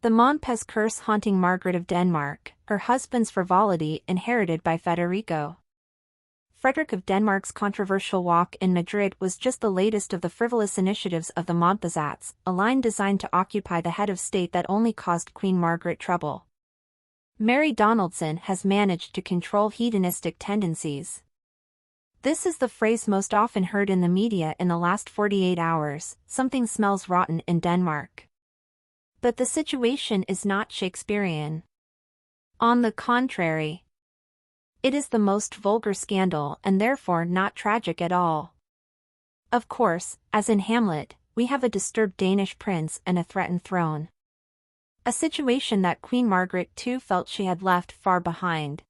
The Monpez curse haunting Margaret of Denmark, her husband's frivolity inherited by Federico. Frederick of Denmark's controversial walk in Madrid was just the latest of the frivolous initiatives of the Monpezats, a line designed to occupy the head of state that only caused Queen Margaret trouble. Mary Donaldson has managed to control hedonistic tendencies. This is the phrase most often heard in the media in the last 48 hours, something smells rotten in Denmark. But the situation is not Shakespearean. On the contrary, it is the most vulgar scandal and therefore not tragic at all. Of course, as in Hamlet, we have a disturbed Danish prince and a threatened throne. A situation that Queen Margaret too felt she had left far behind.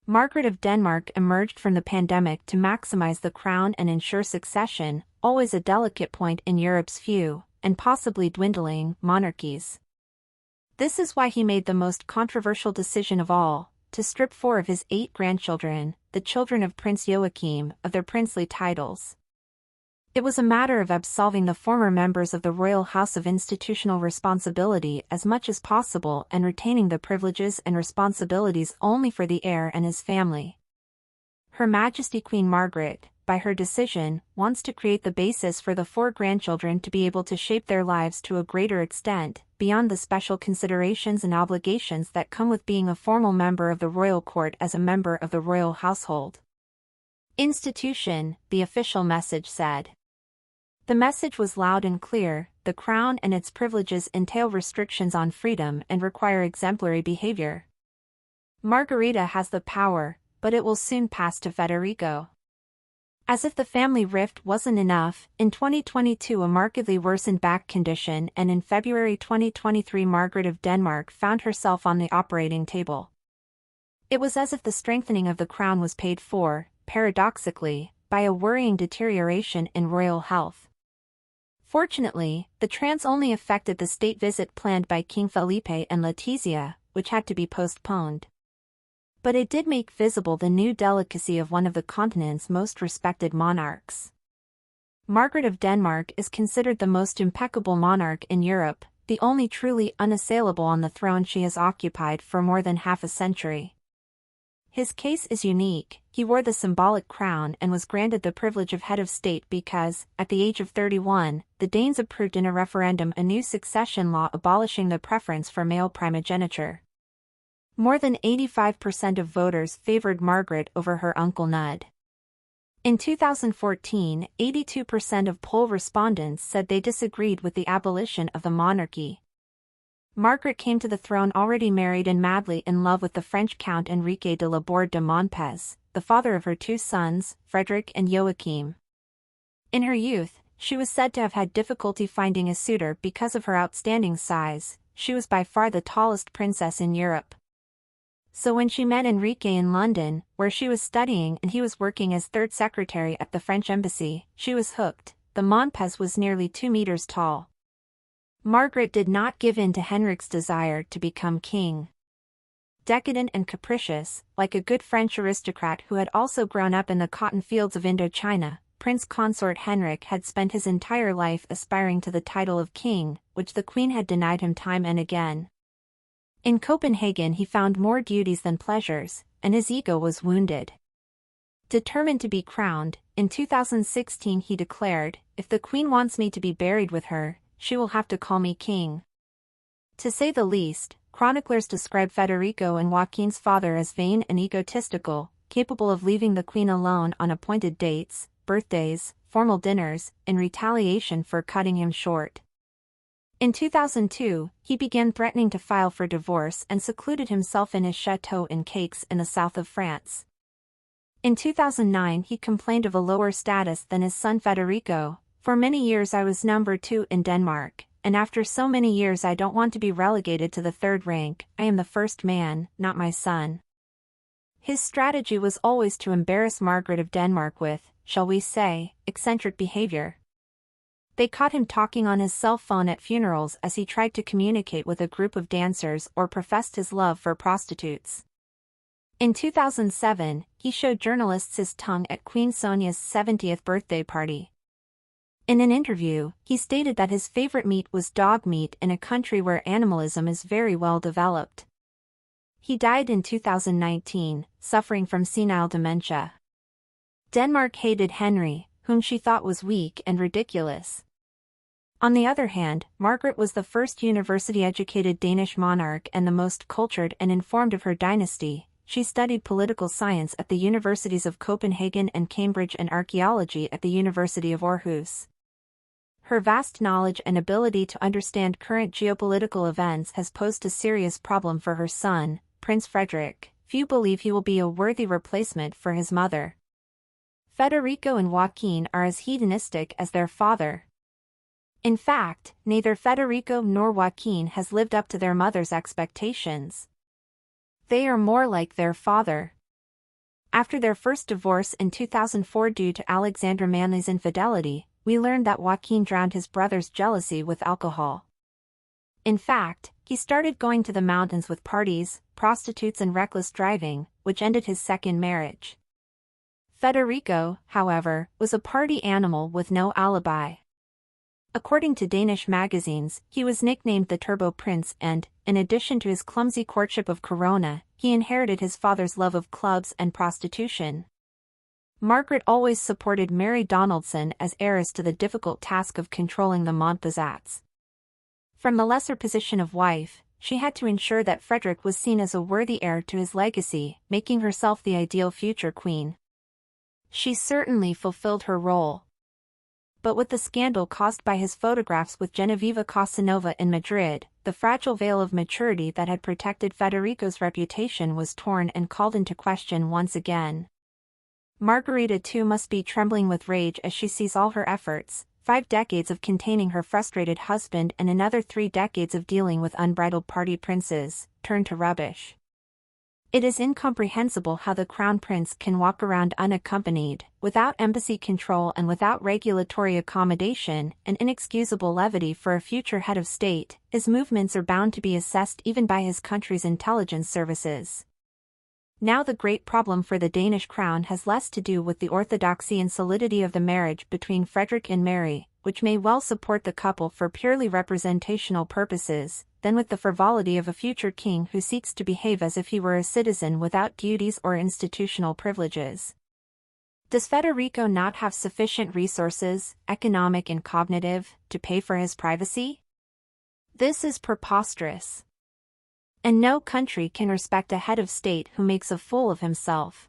Margaret of Denmark emerged from the pandemic to maximize the crown and ensure succession, always a delicate point in Europe's few, and possibly dwindling, monarchies. This is why he made the most controversial decision of all, to strip 4 of his 8 grandchildren, the children of Prince Joachim, of their princely titles. It was a matter of absolving the former members of the royal house of institutional responsibility as much as possible and retaining the privileges and responsibilities only for the heir and his family. Her Majesty Queen Margaret, by her decision, wants to create the basis for the 4 grandchildren to be able to shape their lives to a greater extent, beyond the special considerations and obligations that come with being a formal member of the royal court as a member of the royal household. Institution, the official message said. The message was loud and clear: the crown and its privileges entail restrictions on freedom and require exemplary behavior. Margarita has the power, but it will soon pass to Federico. As if the family rift wasn't enough, in 2022 a markedly worsened back condition, and in February 2023 Margaret of Denmark found herself on the operating table. It was as if the strengthening of the crown was paid for, paradoxically, by a worrying deterioration in royal health. Fortunately, the trance only affected the state visit planned by King Felipe and Letizia, which had to be postponed. But it did make visible the new delicacy of one of the continent's most respected monarchs. Margaret of Denmark is considered the most impeccable monarch in Europe, the only truly unassailable on the throne she has occupied for more than half a century. His case is unique. He wore the symbolic crown and was granted the privilege of head of state because, at the age of 31, the Danes approved in a referendum a new succession law abolishing the preference for male primogeniture. More than 85% of voters favored Margaret over her uncle Nud. In 2014, 82% of poll respondents said they disagreed with the abolition of the monarchy. Margaret came to the throne already married and madly in love with the French Count Enrique de la Borde de Monpez, the father of her 2 sons, Frederick and Joachim. In her youth, she was said to have had difficulty finding a suitor because of her outstanding size. She was by far the tallest princess in Europe. So when she met Enrique in London, where she was studying and he was working as 3rd secretary at the French embassy, she was hooked. The Monpez was nearly 2 meters tall. Margaret did not give in to Henrik's desire to become king. Decadent and capricious, like a good French aristocrat who had also grown up in the cotton fields of Indochina, Prince Consort Henrik had spent his entire life aspiring to the title of king, which the Queen had denied him time and again. In Copenhagen he found more duties than pleasures, and his ego was wounded. Determined to be crowned, in 2016 he declared, "If the Queen wants me to be buried with her, she will have to call me king." To say the least, chroniclers describe Federico and Joaquin's father as vain and egotistical, capable of leaving the Queen alone on appointed dates, birthdays, formal dinners, in retaliation for cutting him short. In 2002, he began threatening to file for divorce and secluded himself in his chateau in Caix in the south of France. In 2009 he complained of a lower status than his son Federico. "For many years I was number 2 in Denmark, and after so many years I don't want to be relegated to the 3rd rank. I am the first man, not my son." His strategy was always to embarrass Margaret of Denmark with, shall we say, eccentric behavior. They caught him talking on his cell phone at funerals as he tried to communicate with a group of dancers or professed his love for prostitutes. In 2007, he showed journalists his tongue at Queen Sonia's 70th birthday party. In an interview, he stated that his favorite meat was dog meat in a country where animalism is very well developed. He died in 2019, suffering from senile dementia. Denmark hated Henry, whom she thought was weak and ridiculous. On the other hand, Margaret was the first university-educated Danish monarch and the most cultured and informed of her dynasty. She studied political science at the universities of Copenhagen and Cambridge and archaeology at the University of Aarhus. Her vast knowledge and ability to understand current geopolitical events has posed a serious problem for her son, Prince Frederick. Few believe he will be a worthy replacement for his mother. Federico and Joaquin are as hedonistic as their father. In fact, neither Federico nor Joaquin has lived up to their mother's expectations. They are more like their father. After their first divorce in 2004 due to Alexandra Manly's infidelity, we learned that Joaquin drowned his brother's jealousy with alcohol. In fact, he started going to the mountains with parties, prostitutes and reckless driving, which ended his second marriage. Federico, however, was a party animal with no alibi. According to Danish magazines, he was nicknamed the Turbo Prince and, in addition to his clumsy courtship of Corona, he inherited his father's love of clubs and prostitution. Margaret always supported Mary Donaldson as heiress to the difficult task of controlling the Monpezats. From the lesser position of wife, she had to ensure that Frederick was seen as a worthy heir to his legacy, making herself the ideal future queen. She certainly fulfilled her role. But with the scandal caused by his photographs with Genoveva Casanova in Madrid, the fragile veil of maturity that had protected Federico's reputation was torn and called into question once again. Margrethe too must be trembling with rage as she sees all her efforts, 5 decades of containing her frustrated husband and another 3 decades of dealing with unbridled party princes, turn to rubbish. It is incomprehensible how the crown prince can walk around unaccompanied, without embassy control and without regulatory accommodation, an inexcusable levity for a future head of state. His movements are bound to be assessed even by his country's intelligence services. Now the great problem for the Danish crown has less to do with the orthodoxy and solidity of the marriage between Frederick and Mary, which may well support the couple for purely representational purposes, than with the frivolity of a future king who seeks to behave as if he were a citizen without duties or institutional privileges. Does Federico not have sufficient resources, economic and cognitive, to pay for his privacy? This is preposterous. And no country can respect a head of state who makes a fool of himself.